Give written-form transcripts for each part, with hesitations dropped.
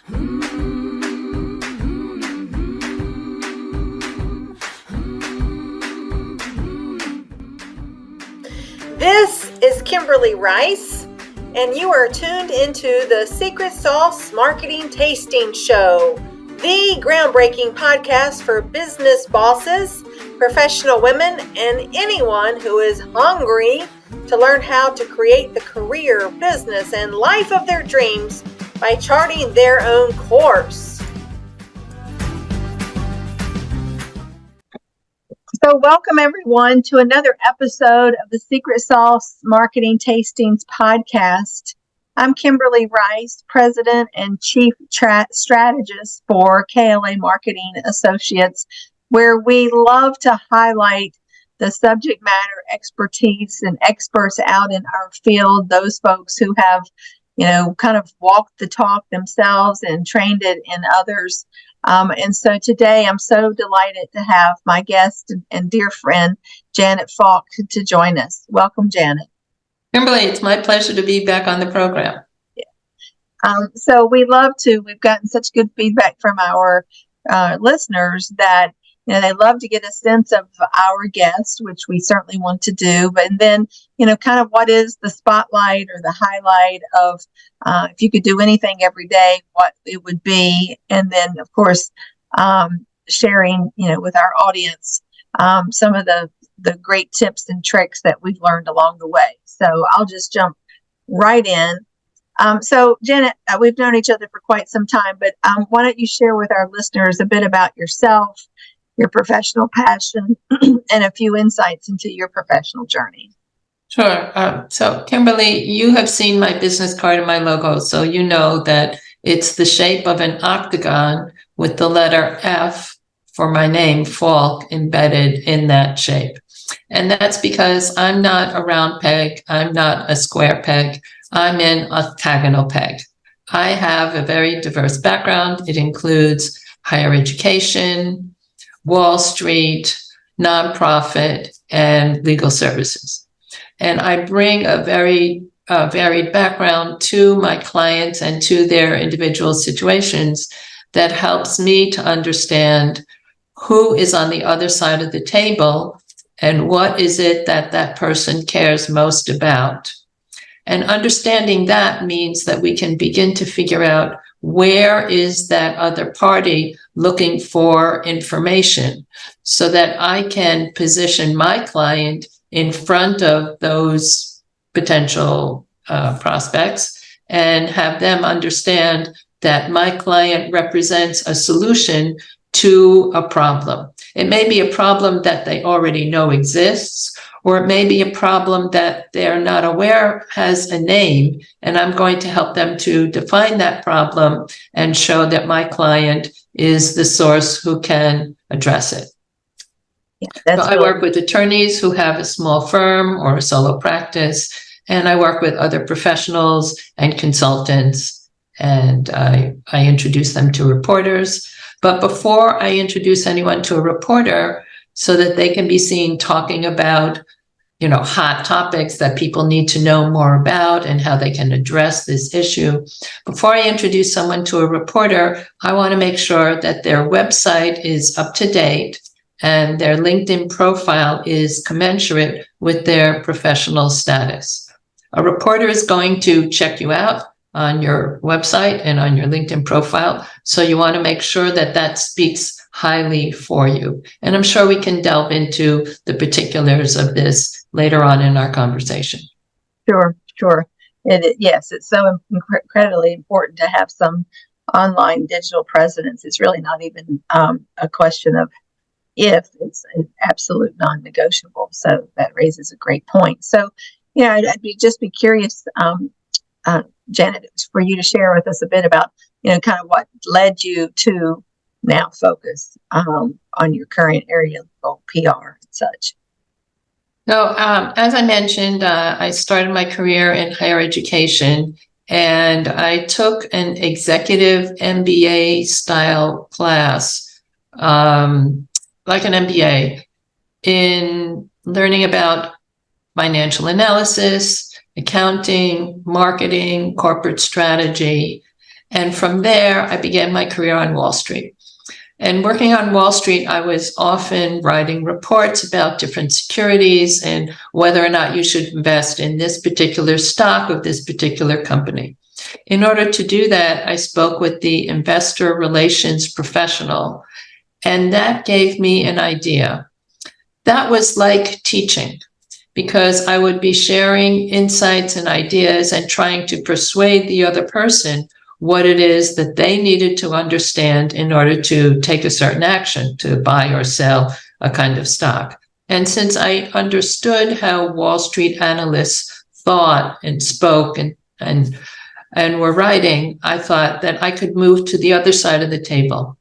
This is Kimberly Rice, and you are tuned into the Secret Sauce Marketing Tasting Show, the groundbreaking podcast for business bosses, professional women, and anyone who is hungry to learn how to create the career, business, and life of their dreams by charting their own course. So welcome everyone to another episode of the Secret Sauce Marketing Tastings podcast. I'm Kimberly Rice, President and Chief Strategist for KLA Marketing Associates, where we love to highlight the subject matter expertise and experts out in our field, those folks who have, kind of walked the talk themselves and trained it in others. And so today I'm so delighted to have my guest and dear friend, Janet Falk, to join us. Welcome, Janet. Kimberly, it's my pleasure to be back on the program. Yeah. So we've gotten such good feedback from our listeners that they love to get a sense of our guest, which we certainly want to do. But then, kind of what is the spotlight or the highlight of if you could do anything every day, what it would be. And then, of course, sharing, with our audience, some of the great tips and tricks that we've learned along the way. So I'll just jump right in. So Janet, we've known each other for quite some time, but why don't you share with our listeners a bit about yourself, your professional passion, and a few insights into your professional journey. Sure. So Kimberly, you have seen my business card and my logo, so you know that it's the shape of an octagon with the letter F for my name, Falk, embedded in that shape. And that's because I'm not a round peg. I'm not a square peg. I'm an octagonal peg. I have a very diverse background. It includes higher education, Wall Street, nonprofit, and legal services. And I bring a very varied background to my clients and to their individual situations that helps me to understand who is on the other side of the table and what is it that that person cares most about. And understanding that means that we can begin to figure out where is that other party looking for information so that I can position my client in front of those potential prospects and have them understand that my client represents a solution to a problem. It may be a problem that they already know exists, or it may be a problem that they're not aware has a name, and I'm going to help them to define that problem and show that my client is the source who can address it. Yeah, I work with attorneys who have a small firm or a solo practice, and I work with other professionals and consultants, and I introduce them to reporters. But before I introduce anyone to a reporter, so that they can be seen talking about, hot topics that people need to know more about and how they can address this issue. Before I introduce someone to a reporter, I want to make sure that their website is up to date and their LinkedIn profile is commensurate with their professional status. A reporter is going to check you out on your website and on your LinkedIn profile. So you want to make sure that that speaks highly for you. And I'm sure we can delve into the particulars of this later on in our conversation. Sure. Yes, it's so incredibly important to have some online digital presence. It's really not even a question of if, it's an absolute non-negotiable. So that raises a great point. So, I'd be curious, Janet, for you to share with us a bit about, kind of what led you to now focus on your current area of PR and such. So, as I mentioned, I started my career in higher education, and I took an executive MBA style class, like an MBA, in learning about financial analysis, accounting, marketing, corporate strategy. And from there, I began my career on Wall Street. And working on Wall Street, I was often writing reports about different securities and whether or not you should invest in this particular stock of this particular company. In order to do that, I spoke with the investor relations professional, and that gave me an idea. That was like teaching, because I would be sharing insights and ideas and trying to persuade the other person what it is that they needed to understand in order to take a certain action, to buy or sell a kind of stock. And since I understood how Wall Street analysts thought and spoke and were writing, I thought that I could move to the other side of the table.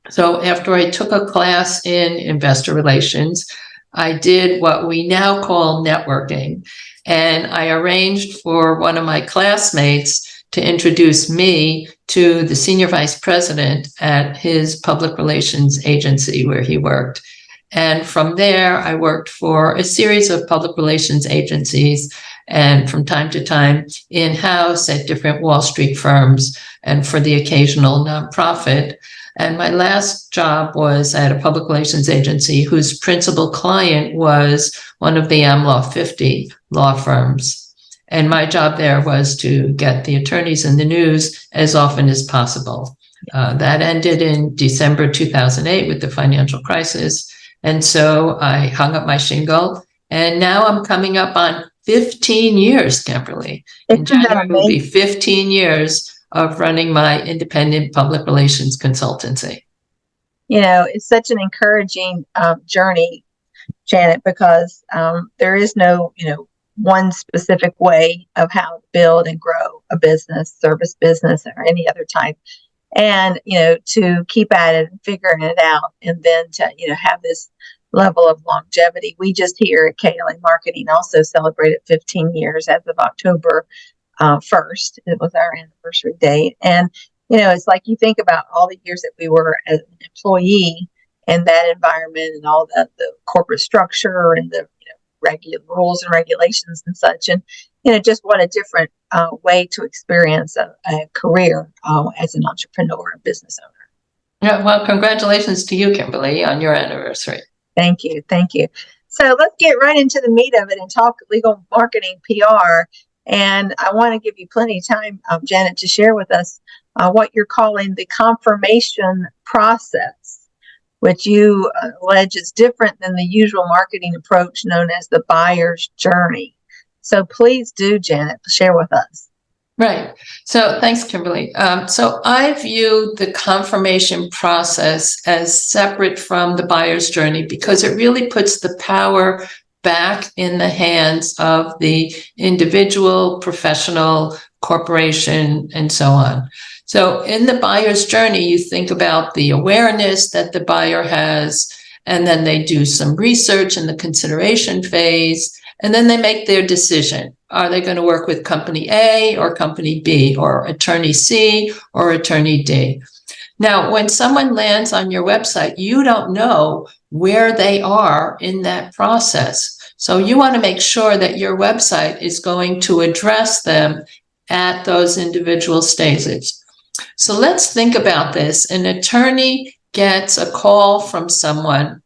So after I took a class in investor relations, I did what we now call networking, and I arranged for one of my classmates to introduce me to the senior vice president at his public relations agency where he worked. And from there, I worked for a series of public relations agencies, and from time to time in-house at different Wall Street firms and for the occasional nonprofit. And my last job was at a public relations agency whose principal client was one of the AmLaw 50 law firms. And my job there was to get the attorneys in the news as often as possible. That ended in December 2008 with the financial crisis. And so I hung up my shingle, and now I'm coming up on 15 years, Kimberly. In January will be 15 years of running my independent public relations consultancy. You know, it's such an encouraging journey, Janet, because there is no, one specific way of how to build and grow a business, service business, or any other type. And, to keep at it and figuring it out, and then to, have this level of longevity. We just here at KLA Marketing also celebrated 15 years as of October 1st. It was our anniversary date. And, it's like you think about all the years that we were as an employee in that environment and all the corporate structure and the regular rules and regulations and such. And, just what a different way to experience a career as an entrepreneur and business owner. Yeah, well, congratulations to you, Kimberly, on your anniversary. Thank you. Thank you. So let's get right into the meat of it and talk legal marketing PR. And I want to give you plenty of time, Janet, to share with us what you're calling the confirmation process, which you allege is different than the usual marketing approach known as the buyer's journey. So please do, Janet, share with us. Right. So thanks, Kimberly. So I view the confirmation process as separate from the buyer's journey because it really puts the power back in the hands of the individual, professional, corporation, and so on. So in the buyer's journey, you think about the awareness that the buyer has, and then they do some research in the consideration phase, and then they make their decision. Are they going to work with company A or company B, or attorney C or attorney D? Now, when someone lands on your website, you don't know where they are in that process. So you want to make sure that your website is going to address them at those individual stages. So let's think about this. An attorney gets a call from someone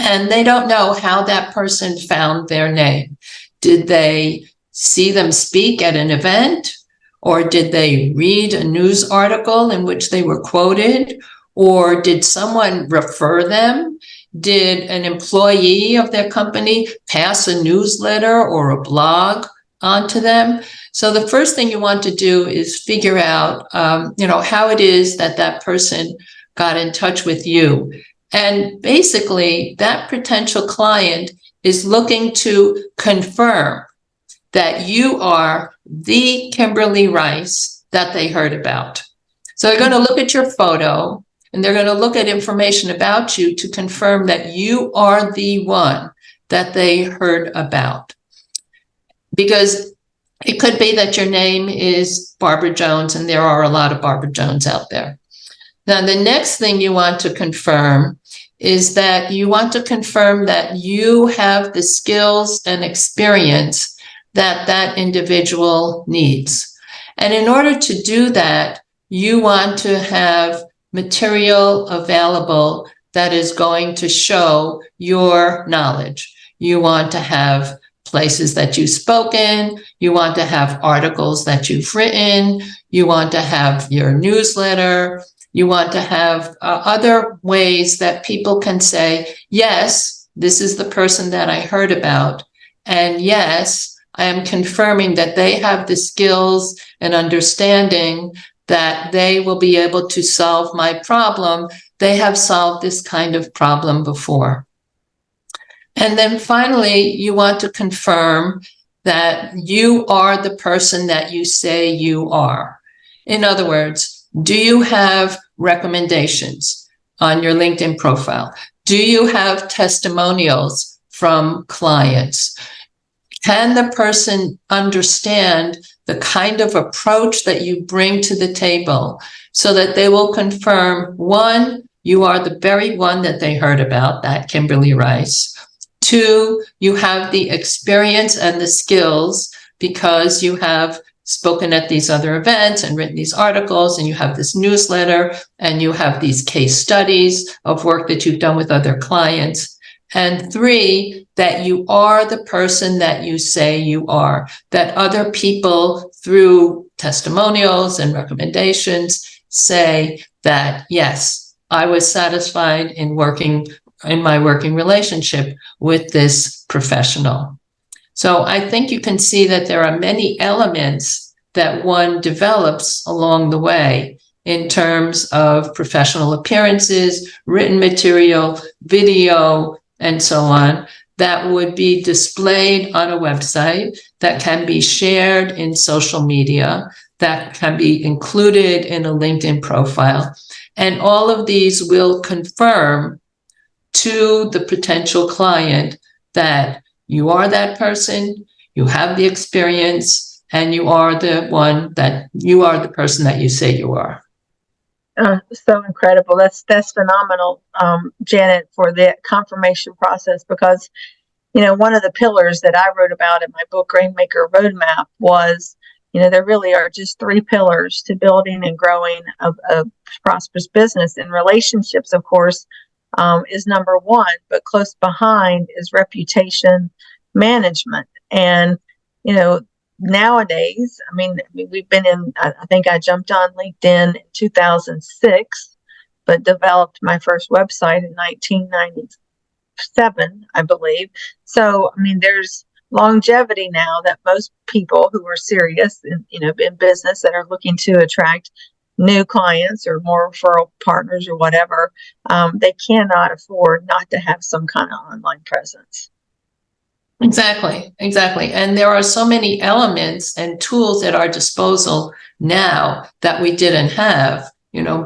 and they don't know how that person found their name. Did they see them speak at an event? Or did they read a news article in which they were quoted? Or did someone refer them? Did an employee of their company pass a newsletter or a blog onto them? So the first thing you want to do is figure out, how it is that that person got in touch with you. And basically, that potential client is looking to confirm that you are the Kimberly Rice that they heard about. So they're going to look at your photo and they're going to look at information about you to confirm that you are the one that they heard about. Because it could be that your name is Barbara Jones and there are a lot of Barbara Jones out there. Now, the next thing you want to confirm is that you want to confirm that you have the skills and experience that that individual needs. And in order to do that, you want to have material available that is going to show your knowledge. You want to have places that you've spoken. You want to have articles that you've written. You want to have your newsletter. You want to have other ways that people can say, yes, this is the person that I heard about. And yes, I am confirming that they have the skills and understanding that they will be able to solve my problem. They have solved this kind of problem before. And then finally, you want to confirm that you are the person that you say you are. In other words, do you have recommendations on your LinkedIn profile? Do you have testimonials from clients? Can the person understand the kind of approach that you bring to the table so that they will confirm, one, you are the very one that they heard about, that Kimberly Rice. Two, you have the experience and the skills because you have spoken at these other events and written these articles, and you have this newsletter, and you have these case studies of work that you've done with other clients. And three, that you are the person that you say you are, that other people through testimonials and recommendations say that, yes, I was satisfied in my working relationship with this professional. So I think you can see that there are many elements that one develops along the way in terms of professional appearances, written material, video, and so on, that would be displayed on a website, that can be shared in social media, that can be included in a LinkedIn profile. And all of these will confirm to the potential client that you are that person, you have the experience, and you are the person that you say you are. So incredible. That's phenomenal, Janet, for the confirmation process, because, one of the pillars that I wrote about in my book, Rainmaker Roadmap, was, there really are just three pillars to building and growing a prosperous business. And relationships, of course, is number one, but close behind is reputation management. And, nowadays, we've been I think I jumped on LinkedIn in 2006, but developed my first website in 1997, I believe. So, there's longevity now that most people who are serious in business that are looking to attract new clients or more referral partners or whatever, they cannot afford not to have some kind of online presence. Exactly. And there are so many elements and tools at our disposal now that we didn't have,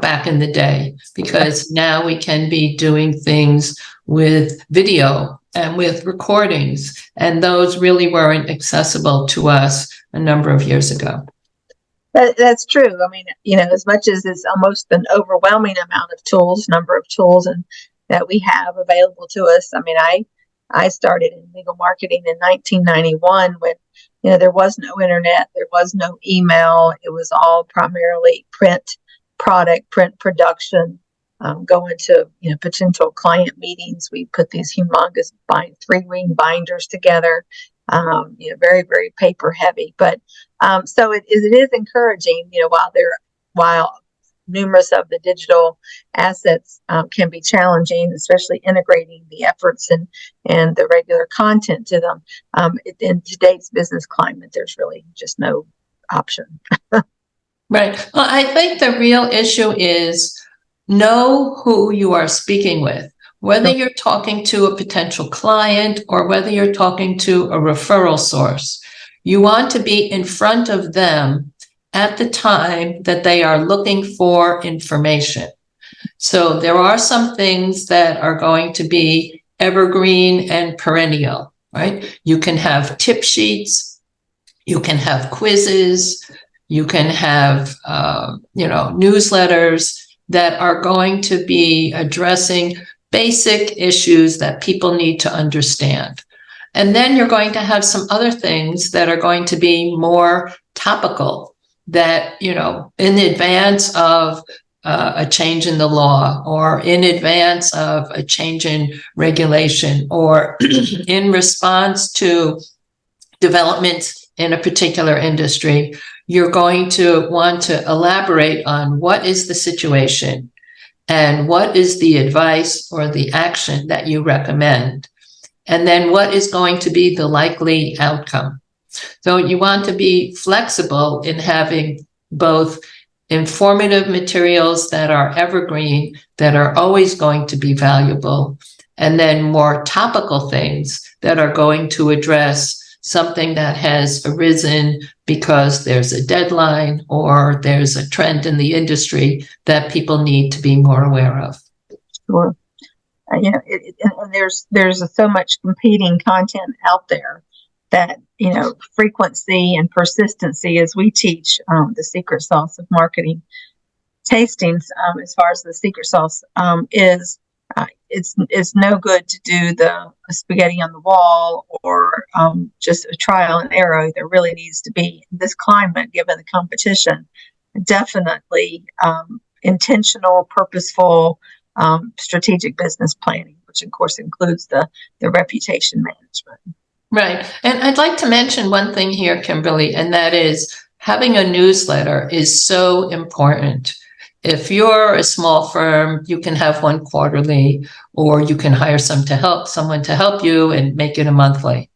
back in the day, because now we can be doing things with video and with recordings, and those really weren't accessible to us a number of years ago. That's true. As much as it's almost an overwhelming number of tools and that we have available to us. I started in legal marketing in 1991 when, there was no internet, there was no email. It was all primarily print production, going to, potential client meetings. We put these humongous 3-ring binders together, very, very paper heavy. But so it is encouraging, while numerous of the digital assets can be challenging, especially integrating the efforts and the regular content to them. In today's business climate, there's really just no option. Right. Well, I think the real issue is know who you are speaking with, whether you're talking to a potential client or whether you're talking to a referral source. You want to be in front of them at the time that they are looking for information. So there are some things that are going to be evergreen and perennial, right? You can have tip sheets, you can have quizzes, you can have, newsletters that are going to be addressing basic issues that people need to understand. And then you're going to have some other things that are going to be more topical, that, in advance of a change in the law, or in advance of a change in regulation, or in response to developments in a particular industry, you're going to want to elaborate on what is the situation and what is the advice or the action that you recommend, and then what is going to be the likely outcome. So you want to be flexible in having both informative materials that are evergreen, that are always going to be valuable, and then more topical things that are going to address something that has arisen because there's a deadline or there's a trend in the industry that people need to be more aware of. Sure. And there's so much competing content out there that, frequency and persistency, as we teach the secret sauce of marketing tastings, as far as the secret sauce is, it's no good to do the spaghetti on the wall or just a trial and error. There really needs to be, in this climate, given the competition, definitely intentional, purposeful, strategic business planning, which of course includes the reputation management. Right. And I'd like to mention one thing here, Kimberly, and that is having a newsletter is so important. If you're a small firm, you can have one quarterly, or you can hire someone to help you and make it a monthly.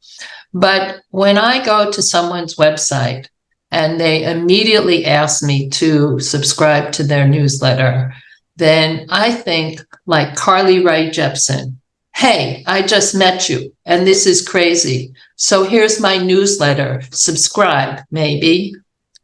But when I go to someone's website and they immediately ask me to subscribe to their newsletter, then I think like Carly Rae Jepsen, hey, I just met you and this is crazy. So here's my newsletter, subscribe, maybe,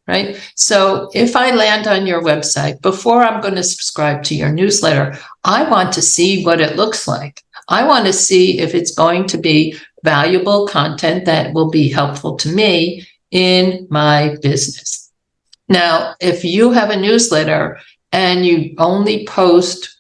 right? So if I land on your website, before I'm going to subscribe to your newsletter, I want to see what it looks like. I want to see if it's going to be valuable content that will be helpful to me in my business. Now, if you have a newsletter and you only post,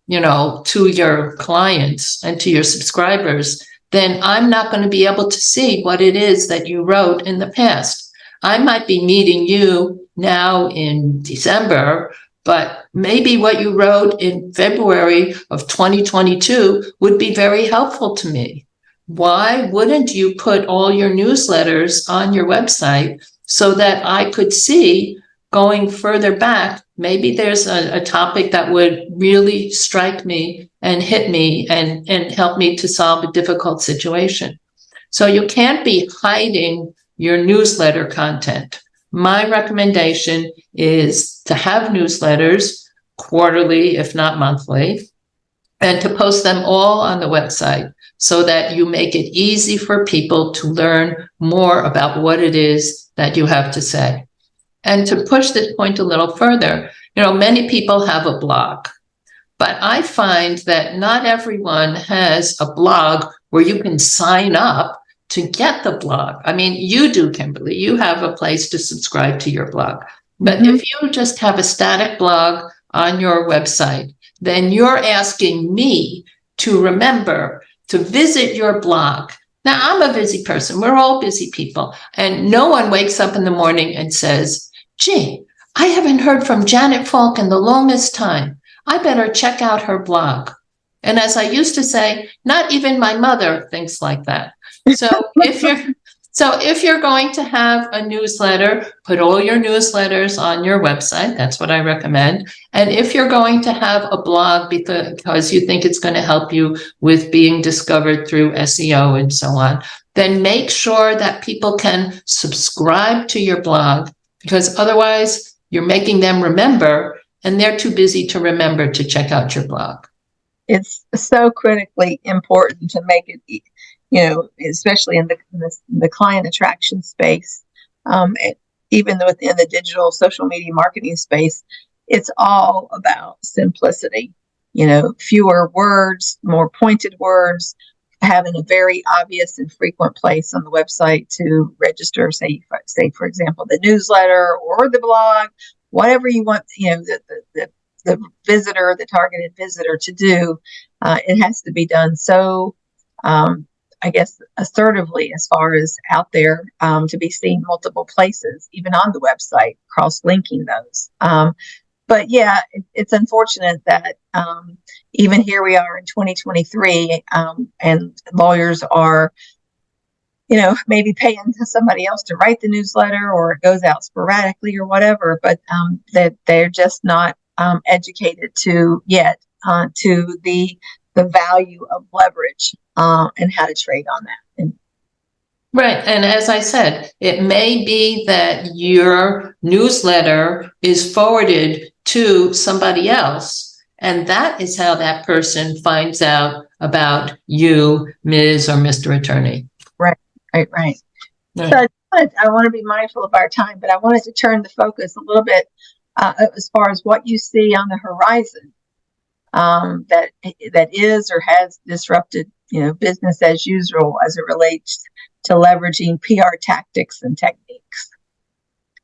to your clients and to your subscribers, then I'm not going to be able to see what it is that you wrote in the past. I might be meeting you now in December, but maybe what you wrote in February of 2022 would be very helpful to me. Why wouldn't you put all your newsletters on your website so that I could see going further back? Maybe there's a topic that would really strike me and hit me and help me to solve a difficult situation. So you can't be hiding your newsletter content. My recommendation is to have newsletters quarterly, if not monthly, and to post them all on the website so that you make it easy for people to learn more about what it is that you have to say. And to push this point a little further, many people have a blog, but I find that not everyone has a blog where you can sign up to get the blog. I mean, you do, Kimberly, you have a place to subscribe to your blog. But if you just have a static blog on your website, then you're asking me to remember to visit your blog. Now, I'm a busy person. We're all busy people. And no one wakes up in the morning and says, gee, I haven't heard from Janet Falk in the longest time. I better check out her blog. And as I used to say, not even my mother thinks like that. So if you're going to have a newsletter, put all your newsletters on your website. That's what I recommend. And if you're going to have a blog because you think it's going to help you with being discovered through SEO and so on, then make sure that people can subscribe to your blog, because otherwise you're making them remember and they're too busy to remember to check out your blog. It's so critically important to make it, especially in the client attraction space, even within the digital social media marketing space, it's all about simplicity. Fewer words, more pointed words, having a very obvious and frequent place on the website to register, say for example, the newsletter or the blog, whatever you want, the visitor, the targeted visitor to do. It has to be done so I guess, assertively as far as out there to be seen multiple places, even on the website, cross-linking those. But yeah, it's unfortunate that even here we are in 2023, and lawyers are, maybe paying somebody else to write the newsletter, or it goes out sporadically or whatever, but that they're just not educated to yet to the value of leverage and how to trade on that. And Right. And as I said, it may be that your newsletter is forwarded to somebody else, and that is how that person finds out about you, Ms. or Mr. Attorney. right. Right. So I want to be mindful of our time, but I wanted to turn the focus a little bit as far as what you see on the horizon that is or has disrupted, business as usual as it relates to leveraging PR tactics and techniques.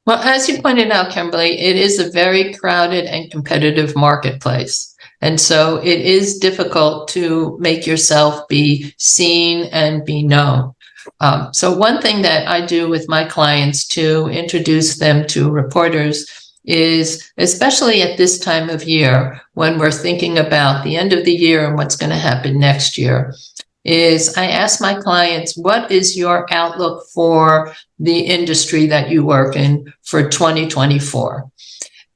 Well, as you pointed out, Kimberly, it is a very crowded and competitive marketplace. And so it is difficult to make yourself be seen and be known. So one thing that I do with my clients to introduce them to reporters is, especially at this time of year, when we're thinking about the end of the year and what's going to happen next year, is I ask my clients, what is your outlook for the industry that you work in for 2024?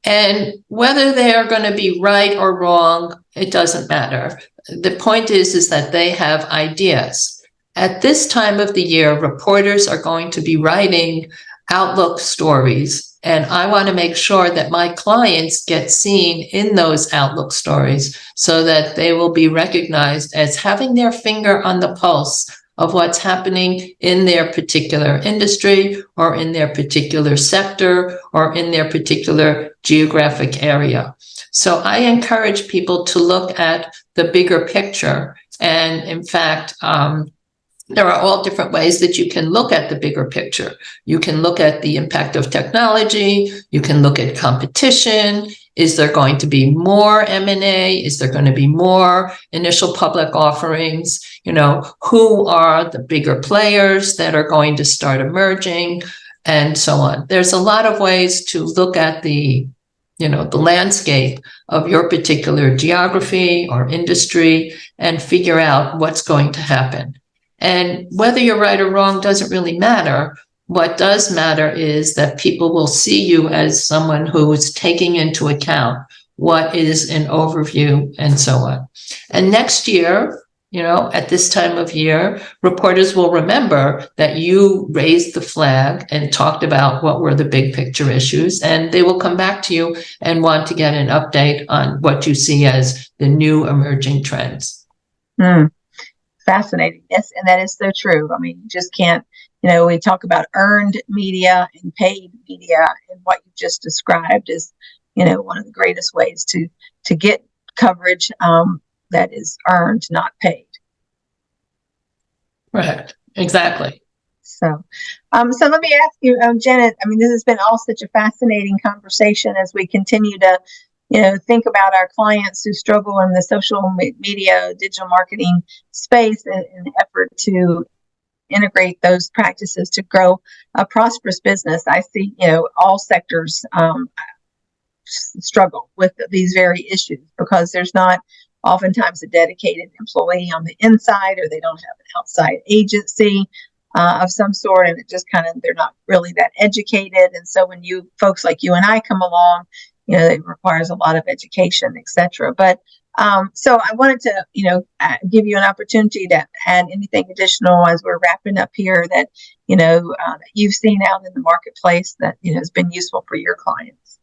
And whether they are going to be right or wrong, it doesn't matter. The point is that they have ideas. At this time of the year, reporters are going to be writing outlook stories, and I want to make sure that my clients get seen in those outlook stories so that they will be recognized as having their finger on the pulse of what's happening in their particular industry or in their particular sector or in their particular geographic area. So I encourage people to look at the bigger picture. And in fact, there are all different ways that you can look at the bigger picture. You can look at the impact of technology. You can look at competition. Is there going to be more M&A? Is there going to be more initial public offerings? Who are the bigger players that are going to start emerging, and so on. There's a lot of ways to look at the landscape of your particular geography or industry and figure out what's going to happen. And whether you're right or wrong doesn't really matter. What does matter is that people will see you as someone who is taking into account what is an overview and so on. And next year, at this time of year, reporters will remember that you raised the flag and talked about what were the big picture issues, and they will come back to you and want to get an update on what you see as the new emerging trends. Fascinating. Yes, and that is so true. I mean, you just can't, we talk about earned media and paid media, and what you just described is, one of the greatest ways to get coverage that is earned, not paid. Right. Exactly. So let me ask you, Janet, I mean, this has been all such a fascinating conversation as we continue to think about our clients who struggle in the social media, digital marketing space in an effort to integrate those practices to grow a prosperous business. I see, all sectors struggle with these very issues because there's not oftentimes a dedicated employee on the inside, or they don't have an outside agency of some sort, and it just they're not really that educated. And so when folks like you and I come along, it requires a lot of education, etc. But so I wanted to, give you an opportunity to add anything additional as we're wrapping up here that, that you've seen out in the marketplace that, has been useful for your clients.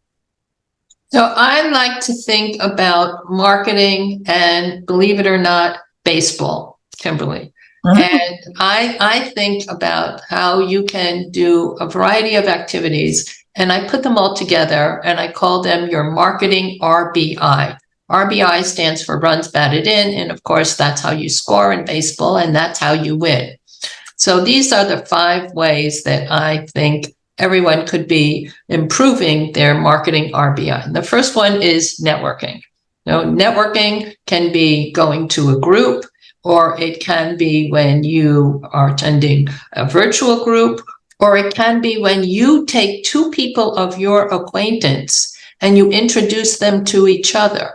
So I like to think about marketing and, believe it or not, baseball, Kimberly. And I think about how you can do a variety of activities, and I put them all together and I call them your marketing RBI. RBI stands for runs batted in, and of course that's how you score in baseball, and that's how you win. So these are the 5 ways that I think everyone could be improving their marketing RBI. And the first one is networking. Networking can be going to a group or it can be when you are attending a virtual group, or it can be when you take two people of your acquaintance and you introduce them to each other.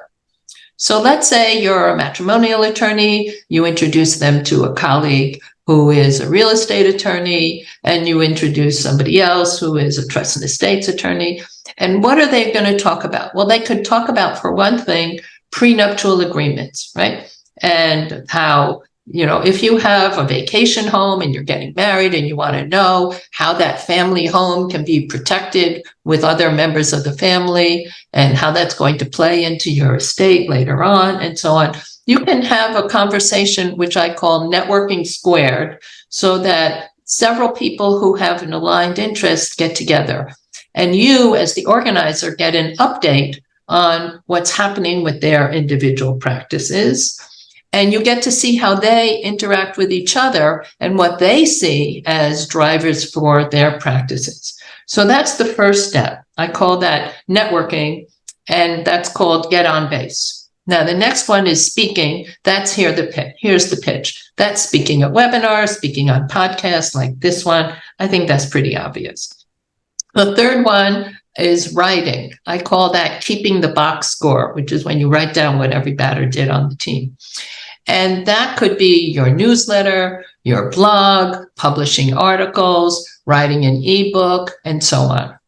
So let's say you're a matrimonial attorney, you introduce them to a colleague who is a real estate attorney, and you introduce somebody else who is a trust and estates attorney. And what are they going to talk about? Well, they could talk about, for one thing, prenuptial agreements, right? And how, if you have a vacation home and you're getting married and you want to know how that family home can be protected with other members of the family and how that's going to play into your estate later on and so on, you can have a conversation, which I call networking squared, so that several people who have an aligned interest get together. And you, as the organizer, get an update on what's happening with their individual practices. And you get to see how they interact with each other and what they see as drivers for their practices. So that's the first step. I call that networking, and that's called get on base. Now, the next one is speaking. That's here's the pitch. That's speaking at webinars, speaking on podcasts like this one. I think that's pretty obvious. The third one is writing. I call that keeping the box score, which is when you write down what every batter did on the team. And that could be your newsletter, your blog, publishing articles, writing an ebook, and so on.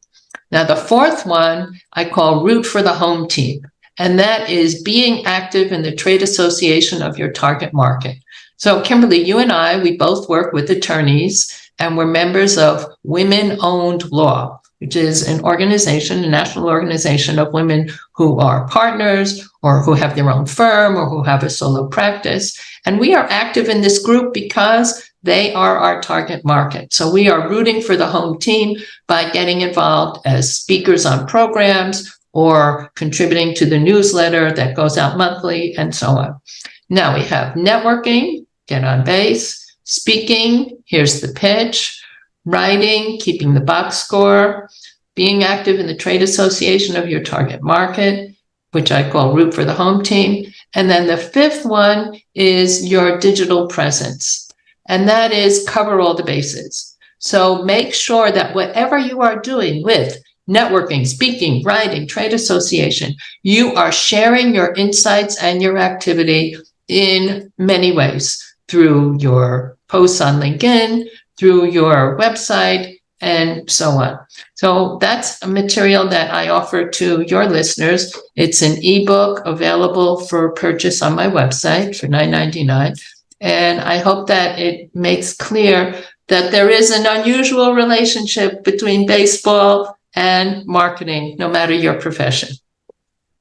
Now, the fourth one I call root for the home team. And that is being active in the trade association of your target market. So, Kimberly, you and I, we both work with attorneys, and we're members of Women-Owned Law, which is an organization, a national organization of women who are partners or who have their own firm or who have a solo practice. And we are active in this group because they are our target market. So we are rooting for the home team by getting involved as speakers on programs or contributing to the newsletter that goes out monthly and so on. Now we have networking, get on base, speaking, here's the pitch, writing, keeping the box score, being active in the trade association of your target market, which I call root for the home team. And then the fifth one is your digital presence. And that is cover all the bases. So make sure that whatever you are doing with networking, speaking, writing, trade association, you are sharing your insights and your activity in many ways through your posts on LinkedIn, through your website, and so on. So that's a material that I offer to your listeners. It's an ebook available for purchase on my website for $9.99. And I hope that it makes clear that there is an unusual relationship between baseball and marketing, no matter your profession.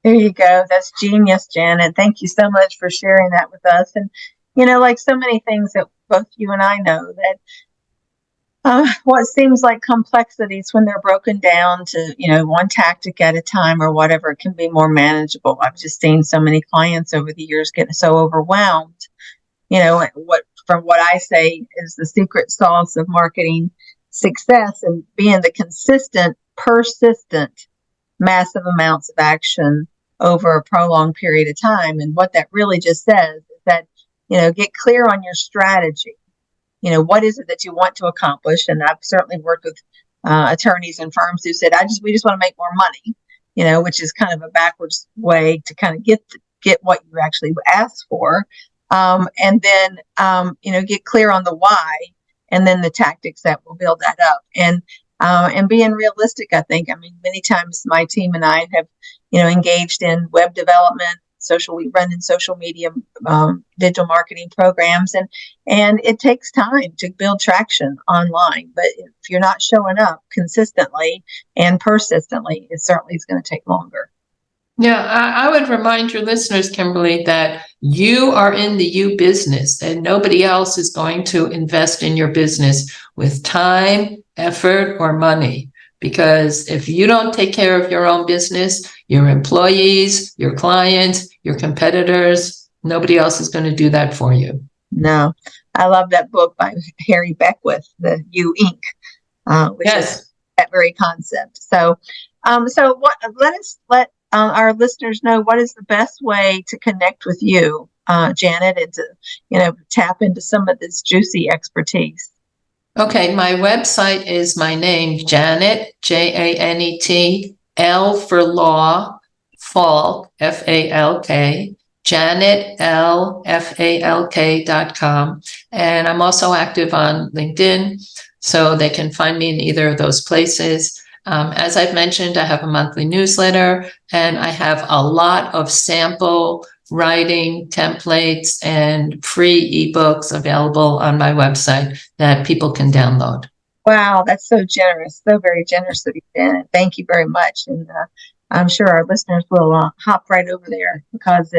There you go. That's genius, Janet. Thank you so much for sharing that with us. And, like so many things that both you and I know, that what seems like complexities, when they're broken down to, one tactic at a time or whatever, it can be more manageable. I've just seen so many clients over the years get so overwhelmed. What I say is the secret sauce of marketing success and being the consistent, persistent, massive amounts of action over a prolonged period of time. And what that really just says is that, get clear on your strategy. What is it that you want to accomplish? And I've certainly worked with attorneys and firms who said, we just want to make more money, which is kind of a backwards way to kind of get what you actually asked for. And then, get clear on the why, and then the tactics that will build that up. And being realistic, I think. Many times my team and I have, engaged in web development, we run in social media, digital marketing programs, and it takes time to build traction online. But if you're not showing up consistently and persistently, it certainly is going to take longer. Yeah, I would remind your listeners, Kimberly, that you are in the you business and nobody else is going to invest in your business with time, effort, or money. Because if you don't take care of your own business, your employees, your clients, your competitors, nobody else is going to do that for you. No, I love that book by Harry Beckwith, The You Inc., which is that very concept. So let our listeners know, what is the best way to connect with you Janet, and to tap into some of this juicy expertise? Okay, my website is my name, Janet, Janet, L for law, Falk, Falk, JanetLFalk.com. And I'm also active on LinkedIn, so they can find me in either of those places. As I've mentioned, I have a monthly newsletter, and I have a lot of sample writing templates and free ebooks available on my website that people can download. Wow, that's so generous, so very generous of you, Janet. Thank you very much. And I'm sure our listeners will hop right over there, because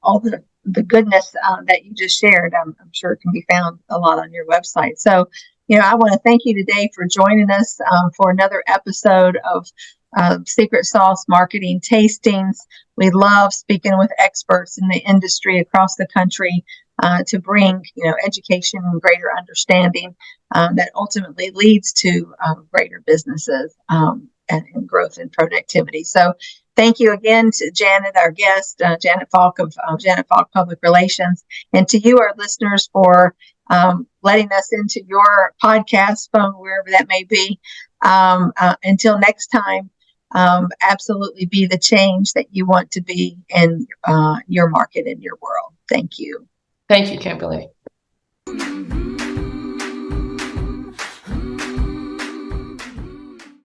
all the goodness that you just shared, I'm sure it can be found a lot on your website. So, I want to thank you today for joining us for another episode of Secret Sauce Marketing Tastings. We love speaking with experts in the industry across the country to bring, education and greater understanding that ultimately leads to greater businesses and growth and productivity. So thank you again to Janet, our guest, Janet Falk of Janet Falk Public Relations, and to you, our listeners, for letting us into your podcast phone, wherever that may be. Until next time, absolutely be the change that you want to be in your market and your world. Thank you. Thank you, Kimberly.